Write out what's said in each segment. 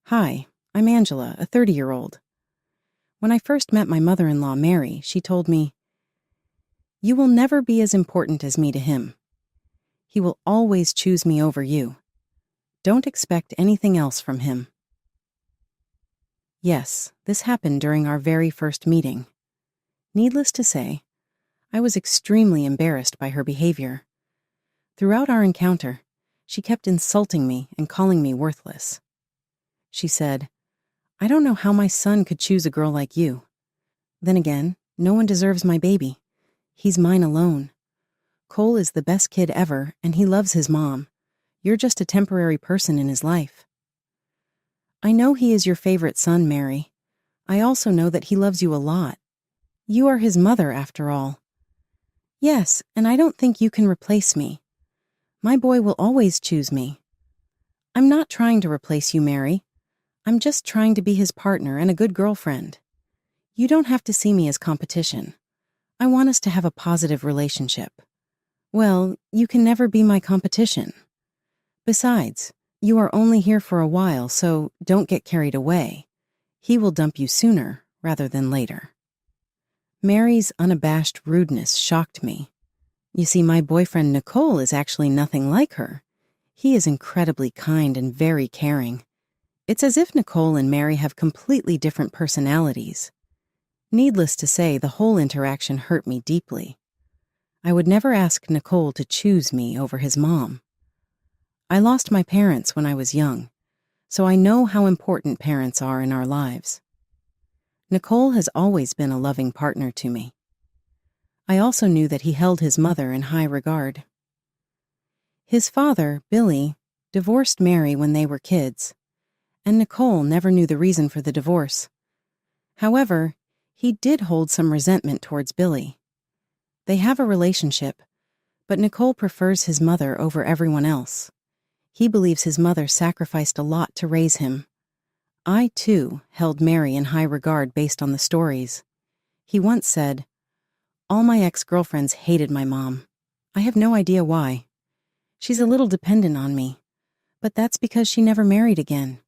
Hi, I'm Angela, a 30-year-old. When I first met my mother-in-law, Mary, she told me, "You will never be as important as me to him. He will always choose me over you. Don't expect anything else from him." Yes, this happened during our very first meeting. Needless to say, I was extremely embarrassed by her behavior. Throughout our encounter, she kept insulting me and calling me worthless. She said, "I don't know how my son could choose a girl like you. Then again, no one deserves my baby. He's mine alone. Cole is the best kid ever, and he loves his mom. You're just a temporary person in his life. I know he is your favorite son, Mary. I also know that he loves you a lot. You are his mother, after all. Yes, and I don't think you can replace me. My boy will always choose me. I'm not trying to replace you, Mary. I'm just trying to be his partner and a good girlfriend. You don't have to see me as competition. I want us to have a positive relationship. Well, you can never be my competition. Besides, you are only here for a while, so don't get carried away. He will dump you sooner rather than later." Mary's unabashed rudeness shocked me. You see, my boyfriend Nicole is actually nothing like her. He is incredibly kind and very caring. It's as if Nicole and Mary have completely different personalities. Needless to say, the whole interaction hurt me deeply. I would never ask Nicole to choose me over his mom. I lost my parents when I was young, so I know how important parents are in our lives. Nicole has always been a loving partner to me. I also knew that he held his mother in high regard. His father, Billy, divorced Mary when they were kids, and Nicole never knew the reason for the divorce. However, he did hold some resentment towards Billy. They have a relationship, but Nicole prefers his mother over everyone else. He believes his mother sacrificed a lot to raise him. I, too, held Mary in high regard based on the stories. He once said, "All my ex-girlfriends hated my mom. I have no idea why. She's a little dependent on me, but that's because she never married again.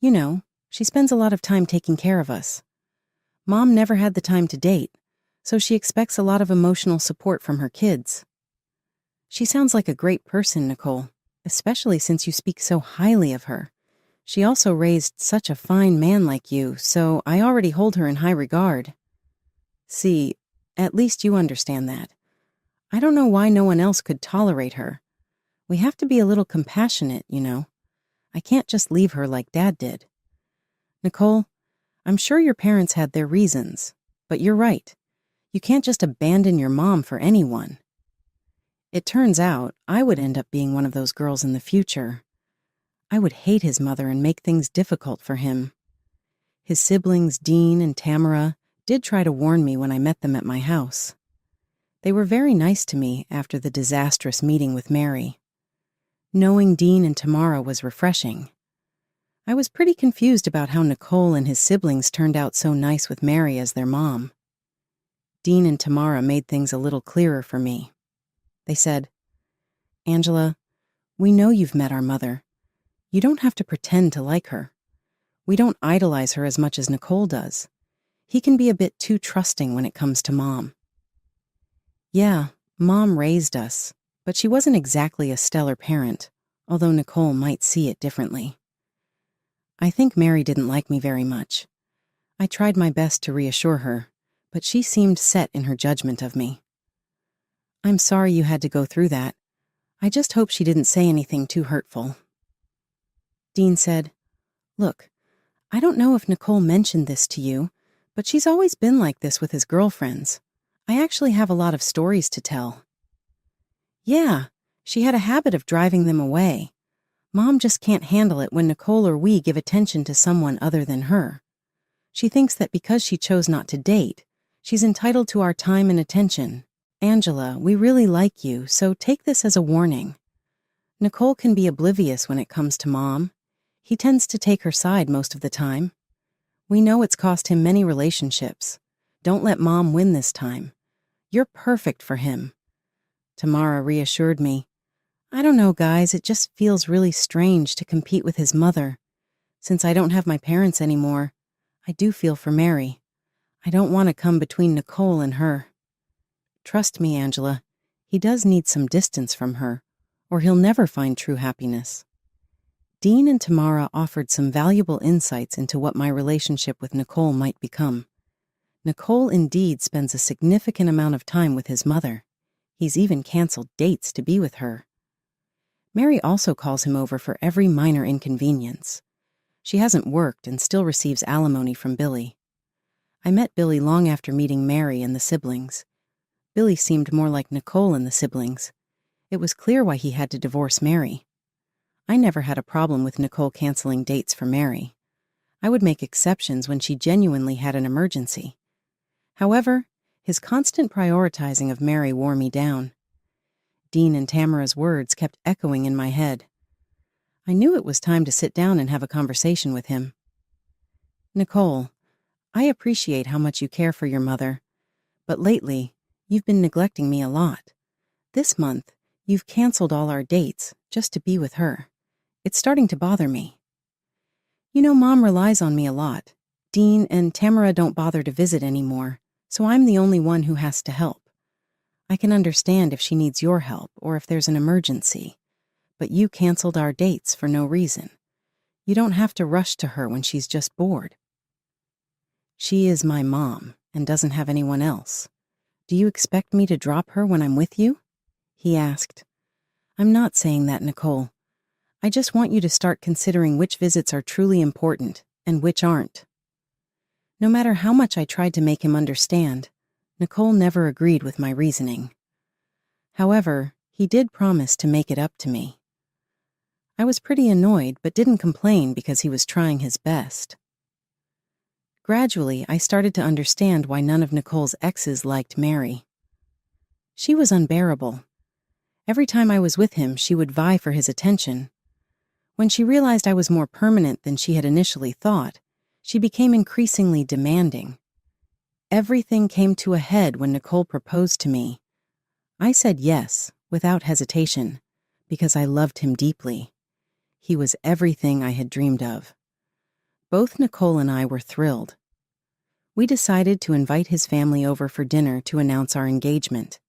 You know, she spends a lot of time taking care of us. Mom never had the time to date, so she expects a lot of emotional support from her kids." She sounds like a great person, Nicole, especially since you speak so highly of her. She also raised such a fine man like you, so I already hold her in high regard. See, at least you understand that. I don't know why no one else could tolerate her. We have to be a little compassionate, you know. I can't just leave her like Dad did. Nicole, I'm sure your parents had their reasons, but you're right. You can't just abandon your mom for anyone. It turns out I would end up being one of those girls in the future. I would hate his mother and make things difficult for him. His siblings, Dean and Tamara, did try to warn me when I met them at my house. They were very nice to me after the disastrous meeting with Mary. Knowing Dean and Tamara was refreshing. I was pretty confused about how Nicole and his siblings turned out so nice with Mary as their mom. Dean and Tamara made things a little clearer for me. They said, "Angela, we know you've met our mother. You don't have to pretend to like her. We don't idolize her as much as Nicole does. He can be a bit too trusting when it comes to Mom. Yeah, Mom raised us, but she wasn't exactly a stellar parent, although Nicole might see it differently. I think Mary didn't like me very much. I tried my best to reassure her, but she seemed set in her judgment of me. I'm sorry you had to go through that. I just hope she didn't say anything too hurtful." Dean said, "Look, I don't know if Nicole mentioned this to you, but she's always been like this with his girlfriends. I actually have a lot of stories to tell." "Yeah, she had a habit of driving them away. Mom just can't handle it when Nicole or we give attention to someone other than her. She thinks that because she chose not to date, she's entitled to our time and attention. Angela, we really like you, so take this as a warning. Nicole can be oblivious when it comes to Mom. He tends to take her side most of the time. We know it's cost him many relationships. Don't let Mom win this time. You're perfect for him." Tamara reassured me. "I don't know, guys, it just feels really strange to compete with his mother. Since I don't have my parents anymore, I do feel for Mary. I don't want to come between Nicole and her. Trust me, Angela, he does need some distance from her, or he'll never find true happiness. Dean and Tamara offered some valuable insights into what my relationship with Nicole might become. Nicole indeed spends a significant amount of time with his mother. He's even canceled dates to be with her. Mary also calls him over for every minor inconvenience. She hasn't worked and still receives alimony from Billy. I met Billy long after meeting Mary and the siblings. Billy seemed more like Nicole and the siblings. It was clear why he had to divorce Mary. I never had a problem with Nicole canceling dates for Mary. I would make exceptions when she genuinely had an emergency. However, his constant prioritizing of Mary wore me down. Dean and Tamara's words kept echoing in my head. I knew it was time to sit down and have a conversation with him. Nicole, I appreciate how much you care for your mother, but lately, you've been neglecting me a lot. This month, you've canceled all our dates just to be with her. It's starting to bother me. You know, Mom relies on me a lot. Dean and Tamara don't bother to visit anymore, so I'm the only one who has to help. I can understand if she needs your help or if there's an emergency, but you canceled our dates for no reason. You don't have to rush to her when she's just bored. She is my mom and doesn't have anyone else. Do you expect me to drop her when I'm with you? He asked. I'm not saying that, Nicole. I just want you to start considering which visits are truly important and which aren't. No matter how much I tried to make him understand, Nicole never agreed with my reasoning. However, he did promise to make it up to me. I was pretty annoyed but didn't complain because he was trying his best. Gradually, I started to understand why none of Nicole's exes liked Mary. She was unbearable. Every time I was with him, she would vie for his attention. When she realized I was more permanent than she had initially thought, she became increasingly demanding. Everything came to a head when Nicole proposed to me. I said yes, without hesitation, because I loved him deeply. He was everything I had dreamed of. Both Nicole and I were thrilled. We decided to invite his family over for dinner to announce our engagement.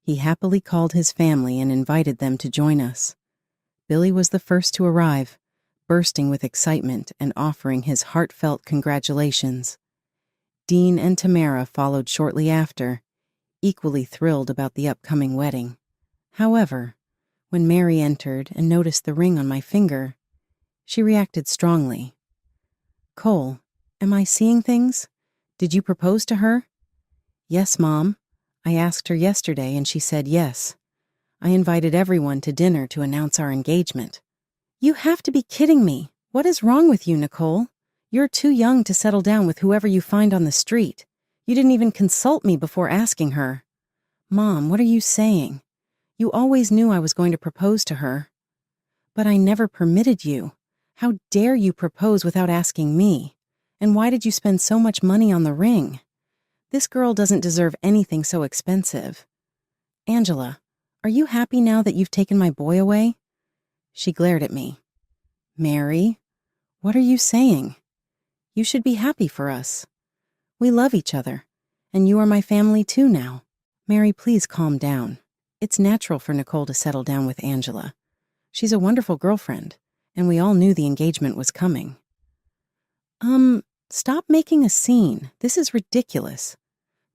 He happily called his family and invited them to join us. Billy was the first to arrive, bursting with excitement and offering his heartfelt congratulations. Dean and Tamara followed shortly after, equally thrilled about the upcoming wedding. However, when Mary entered and noticed the ring on my finger, she reacted strongly. Cole, am I seeing things? Did you propose to her? Yes, Mom. I asked her yesterday and she said yes. I invited everyone to dinner to announce our engagement. You have to be kidding me. What is wrong with you, Nicole? You're too young to settle down with whoever you find on the street. You didn't even consult me before asking her. Mom, what are you saying? You always knew I was going to propose to her. But I never permitted you. How dare you propose without asking me? And why did you spend so much money on the ring? This girl doesn't deserve anything so expensive. Angela, are you happy now that you've taken my boy away? She glared at me. Mary, what are you saying? You should be happy for us. We love each other, and you are my family too now. Mary, please calm down. It's natural for Nicole to settle down with Angela. She's a wonderful girlfriend, and we all knew the engagement was coming. Stop making a scene. This is ridiculous.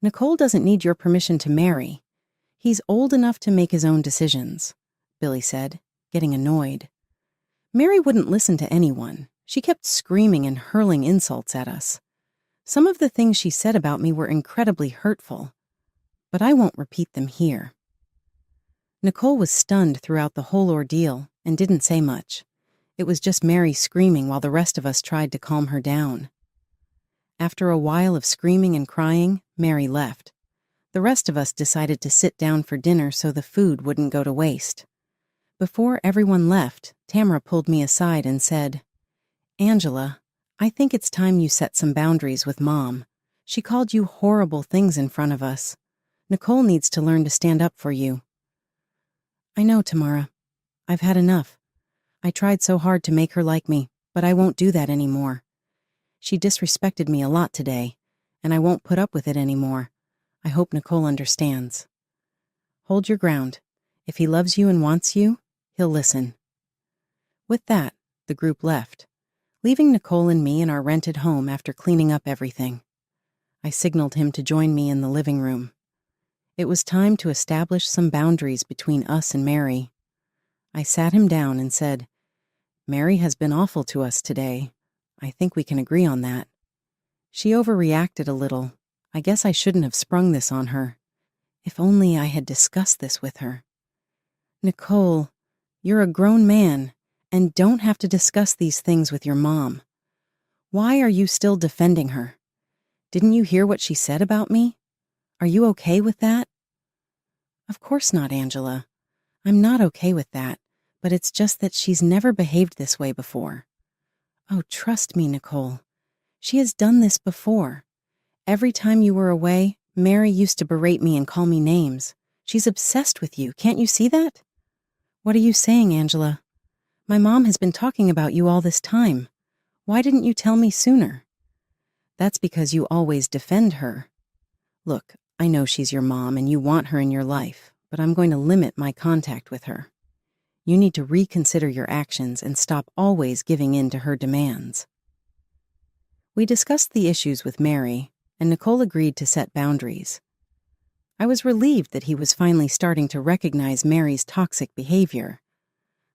Nicole doesn't need your permission to marry. He's old enough to make his own decisions, Billy said, getting annoyed. Mary wouldn't listen to anyone. She kept screaming and hurling insults at us. Some of the things she said about me were incredibly hurtful, but I won't repeat them here. Nicole was stunned throughout the whole ordeal and didn't say much. It was just Mary screaming while the rest of us tried to calm her down. After a while of screaming and crying, Mary left. The rest of us decided to sit down for dinner so the food wouldn't go to waste. Before everyone left, Tamara pulled me aside and said, Angela, I think it's time you set some boundaries with Mom. She called you horrible things in front of us. Nicole needs to learn to stand up for you. I know, Tamara. I've had enough. I tried so hard to make her like me, but I won't do that anymore. She disrespected me a lot today, and I won't put up with it anymore. I hope Nicole understands. Hold your ground. If he loves you and wants you, he'll listen. With that, the group left, leaving Nicole and me in our rented home after cleaning up everything. I signaled him to join me in the living room. It was time to establish some boundaries between us and Mary. I sat him down and said, "Mary has been awful to us today. I think we can agree on that. She overreacted a little. I guess I shouldn't have sprung this on her. If only I had discussed this with her. Nicole, you're a grown man and don't have to discuss these things with your mom. Why are you still defending her? Didn't you hear what she said about me? Are you okay with that?" "Of course not, Angela. I'm not okay with that, but it's just that she's never behaved this way before." "Oh, trust me, Nicole. She has done this before. Every time you were away, Mary used to berate me and call me names. She's obsessed with you. Can't you see that?" "What are you saying, Angela? My mom has been talking about you all this time. Why didn't you tell me sooner?" "That's because you always defend her. Look, I know she's your mom and you want her in your life, but I'm going to limit my contact with her. You need to reconsider your actions and stop always giving in to her demands." We discussed the issues with Mary, and Nicole agreed to set boundaries. I was relieved that he was finally starting to recognize Mary's toxic behavior.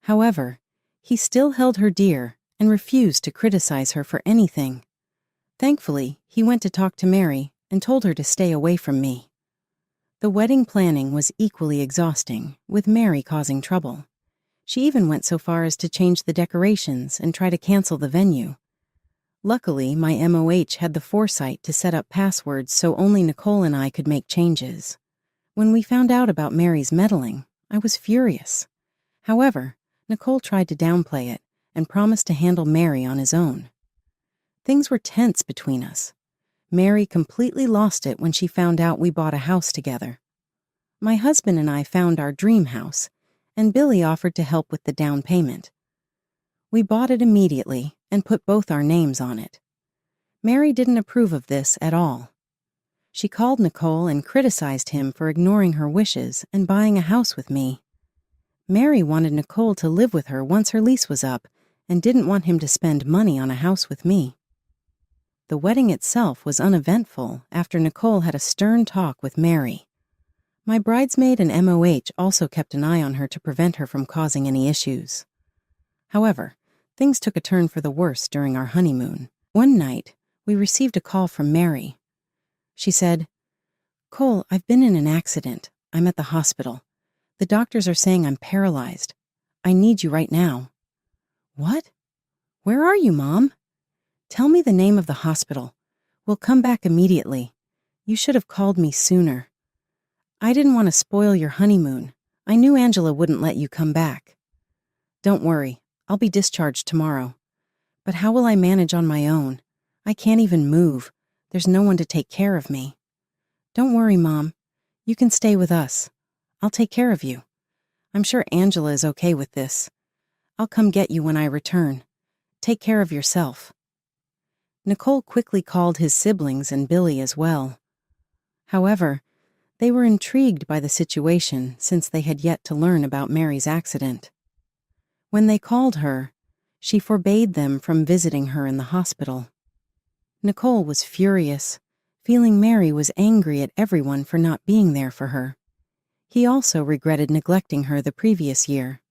However, he still held her dear and refused to criticize her for anything. Thankfully, he went to talk to Mary and told her to stay away from me. The wedding planning was equally exhausting, with Mary causing trouble. She even went so far as to change the decorations and try to cancel the venue. Luckily, my MOH had the foresight to set up passwords so only Nicole and I could make changes. When we found out about Mary's meddling, I was furious. However, Nicole tried to downplay it and promised to handle Mary on his own. Things were tense between us. Mary completely lost it when she found out we bought a house together. My husband and I found our dream house, and Billy offered to help with the down payment. We bought it immediately and put both our names on it. Mary didn't approve of this at all. She called Nicole and criticized him for ignoring her wishes and buying a house with me. Mary wanted Nicole to live with her once her lease was up and didn't want him to spend money on a house with me. The wedding itself was uneventful after Nicole had a stern talk with Mary. My bridesmaid and MOH also kept an eye on her to prevent her from causing any issues. However, things took a turn for the worse during our honeymoon. One night, we received a call from Mary. She said, "Cole, I've been in an accident. I'm at the hospital. The doctors are saying I'm paralyzed. I need you right now." "What? Where are you, Mom?" "Tell me the name of the hospital. We'll come back immediately. You should have called me sooner. I didn't want to spoil your honeymoon. I knew Angela wouldn't let you come back." "Don't worry. I'll be discharged tomorrow. But how will I manage on my own? I can't even move. There's no one to take care of me." "Don't worry, Mom. You can stay with us. I'll take care of you. I'm sure Angela is okay with this. I'll come get you when I return. Take care of yourself." Nicole quickly called his siblings and Billy as well. However, they were intrigued by the situation since they had yet to learn about Mary's accident. When they called her, she forbade them from visiting her in the hospital. Nicole was furious, feeling Mary was angry at everyone for not being there for her. He also regretted neglecting her the previous year.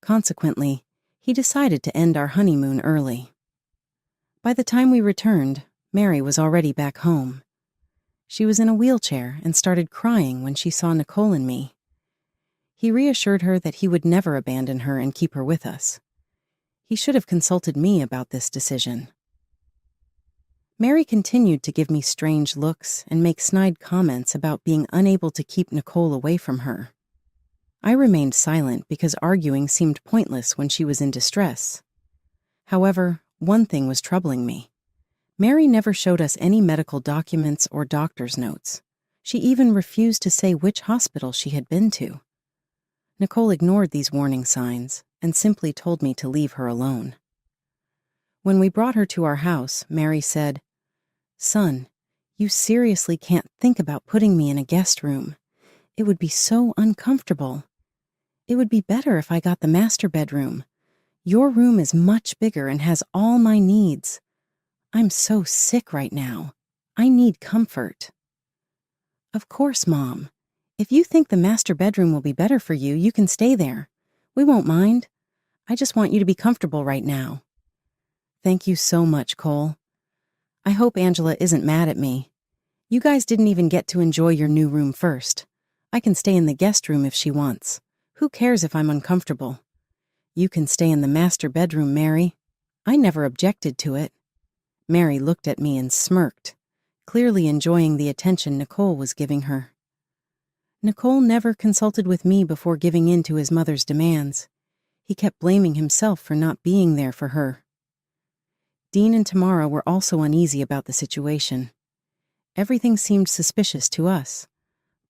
Consequently, he decided to end our honeymoon early. By the time we returned, Mary was already back home. She was in a wheelchair and started crying when she saw Nicole and me. He reassured her that he would never abandon her and keep her with us. He should have consulted me about this decision. Mary continued to give me strange looks and make snide comments about being unable to keep Nicole away from her. I remained silent because arguing seemed pointless when she was in distress. However, one thing was troubling me. Mary never showed us any medical documents or doctor's notes. She even refused to say which hospital she had been to. Nicole ignored these warning signs and simply told me to leave her alone. When we brought her to our house, Mary said, "Son, you seriously can't think about putting me in a guest room. It would be so uncomfortable. It would be better if I got the master bedroom. Your room is much bigger and has all my needs. I'm so sick right now. I need comfort." "Of course, Mom. If you think the master bedroom will be better for you, you can stay there. We won't mind. I just want you to be comfortable right now." "Thank you so much, Cole. I hope Angela isn't mad at me. You guys didn't even get to enjoy your new room first. I can stay in the guest room if she wants. Who cares if I'm uncomfortable? You can stay in the master bedroom, Mary. I never objected to it." Mary looked at me and smirked, clearly enjoying the attention Nicole was giving her. Nicole never consulted with me before giving in to his mother's demands. He kept blaming himself for not being there for her. Dean and Tamara were also uneasy about the situation. Everything seemed suspicious to us,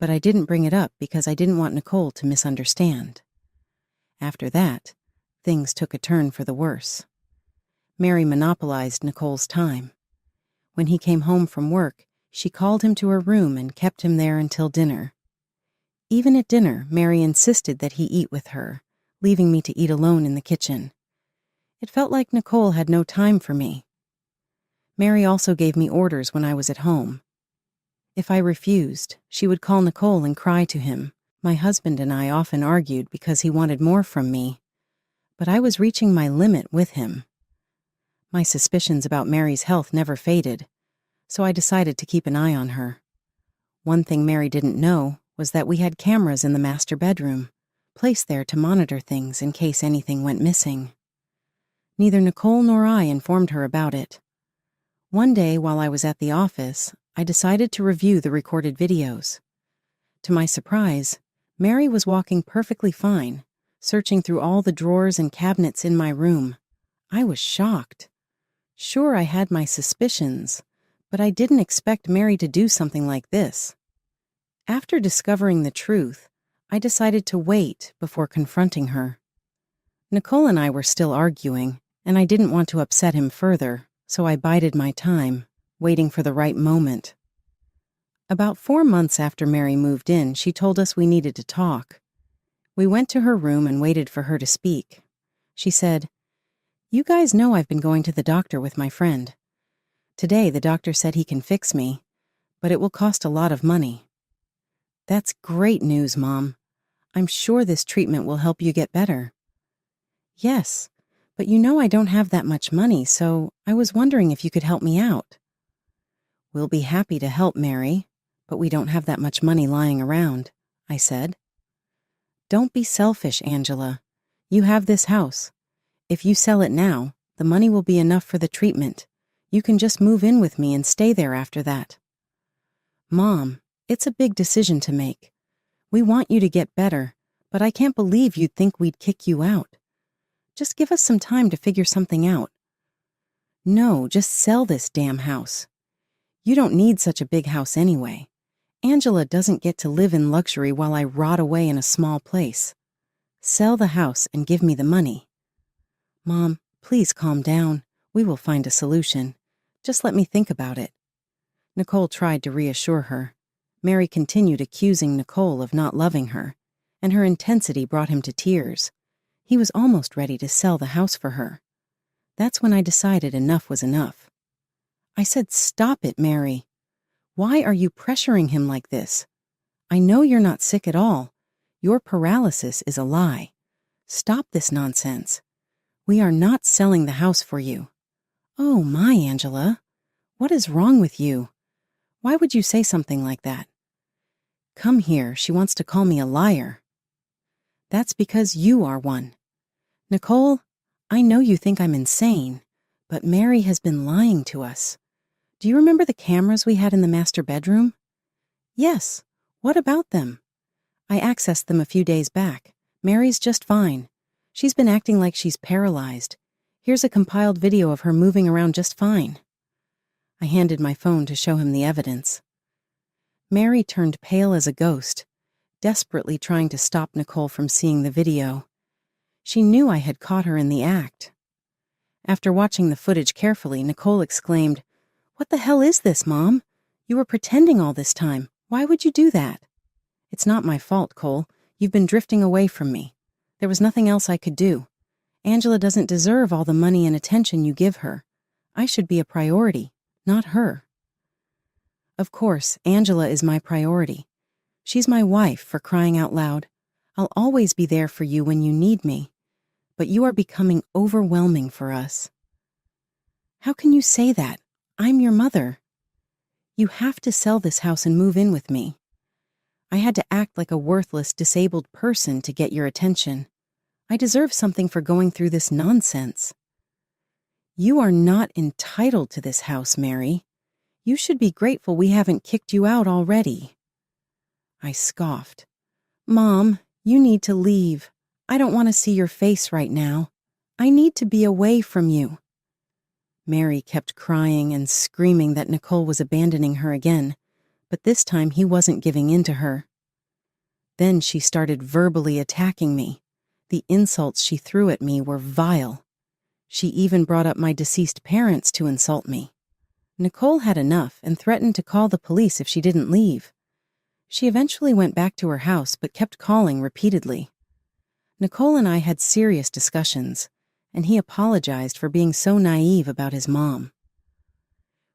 but I didn't bring it up because I didn't want Nicole to misunderstand. After that, things took a turn for the worse. Mary monopolized Nicole's time. When he came home from work, she called him to her room and kept him there until dinner. Even at dinner, Mary insisted that he eat with her, leaving me to eat alone in the kitchen. It felt like Nicole had no time for me. Mary also gave me orders when I was at home. If I refused, she would call Nicole and cry to him. My husband and I often argued because he wanted more from me, but I was reaching my limit with him. My suspicions about Mary's health never faded, so I decided to keep an eye on her. One thing Mary didn't know was that we had cameras in the master bedroom, placed there to monitor things in case anything went missing. Neither Nicole nor I informed her about it. One day while I was at the office, I decided to review the recorded videos. To my surprise, Mary was walking perfectly fine, searching through all the drawers and cabinets in my room. I was shocked. Sure, I had my suspicions, but I didn't expect Mary to do something like this. After discovering the truth, I decided to wait before confronting her. Nicole and I were still arguing, and I didn't want to upset him further, so I bided my time, waiting for the right moment. About 4 months after Mary moved in, she told us we needed to talk. We went to her room and waited for her to speak. She said, "You guys know I've been going to the doctor with my friend. Today, the doctor said he can fix me, but it will cost a lot of money." "That's great news, Mom. I'm sure this treatment will help you get better." "Yes, but you know I don't have that much money, so I was wondering if you could help me out." "We'll be happy to help, Mary, but we don't have that much money lying around," I said. "Don't be selfish, Angela. You have this house. If you sell it now, the money will be enough for the treatment. You can just move in with me and stay there after that." "Mom, it's a big decision to make. We want you to get better, but I can't believe you'd think we'd kick you out. Just give us some time to figure something out." "No, just sell this damn house. You don't need such a big house anyway. Angela doesn't get to live in luxury while I rot away in a small place. Sell the house and give me the money." "Mom, please calm down. We will find a solution. Just let me think about it." Nicole tried to reassure her. Mary continued accusing Nicole of not loving her, and her intensity brought him to tears. He was almost ready to sell the house for her. That's when I decided enough was enough. I said, "Stop it, Mary. Why are you pressuring him like this? I know you're not sick at all. Your paralysis is a lie. Stop this nonsense. We are not selling the house for you." "Oh my, Angela. What is wrong with you? Why would you say something like that?" "Come here, she wants to call me a liar." "That's because you are one. Nicole, I know you think I'm insane, but Mary has been lying to us. Do you remember the cameras we had in the master bedroom?" "Yes. What about them?" "I accessed them a few days back. Mary's just fine. She's been acting like she's paralyzed. Here's a compiled video of her moving around just fine." I handed my phone to show him the evidence. Mary turned pale as a ghost, desperately trying to stop Nicole from seeing the video. She knew I had caught her in the act. After watching the footage carefully, Nicole exclaimed, "What the hell is this, Mom? You were pretending all this time. Why would you do that?" "It's not my fault, Cole. You've been drifting away from me. There was nothing else I could do. Angela doesn't deserve all the money and attention you give her. I should be a priority, not her." "Of course, Angela is my priority. She's my wife, for crying out loud. I'll always be there for you when you need me. But you are becoming overwhelming for us." "How can you say that? I'm your mother." "You have to sell this house and move in with me. I had to act like a worthless, disabled person to get your attention. I deserve something for going through this nonsense." "You are not entitled to this house, Mary. You should be grateful we haven't kicked you out already." I scoffed. "Mom, you need to leave. I don't want to see your face right now. I need to be away from you." Mary kept crying and screaming that Nicole was abandoning her again, but this time he wasn't giving in to her. Then she started verbally attacking me. The insults she threw at me were vile. She even brought up my deceased parents to insult me. Nicole had enough and threatened to call the police if she didn't leave. She eventually went back to her house but kept calling repeatedly. Nicole and I had serious discussions, and he apologized for being so naive about his mom.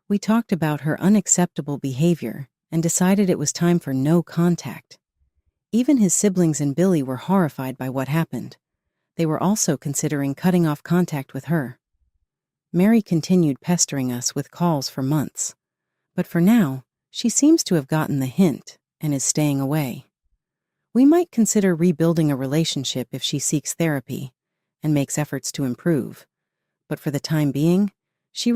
We talked about her unacceptable behavior and decided it was time for no contact. Even his siblings and Billy were horrified by what happened. They were also considering cutting off contact with her. Mary continued pestering us with calls for months, but for now, she seems to have gotten the hint and is staying away. We might consider rebuilding a relationship if she seeks therapy and makes efforts to improve, but for the time being, she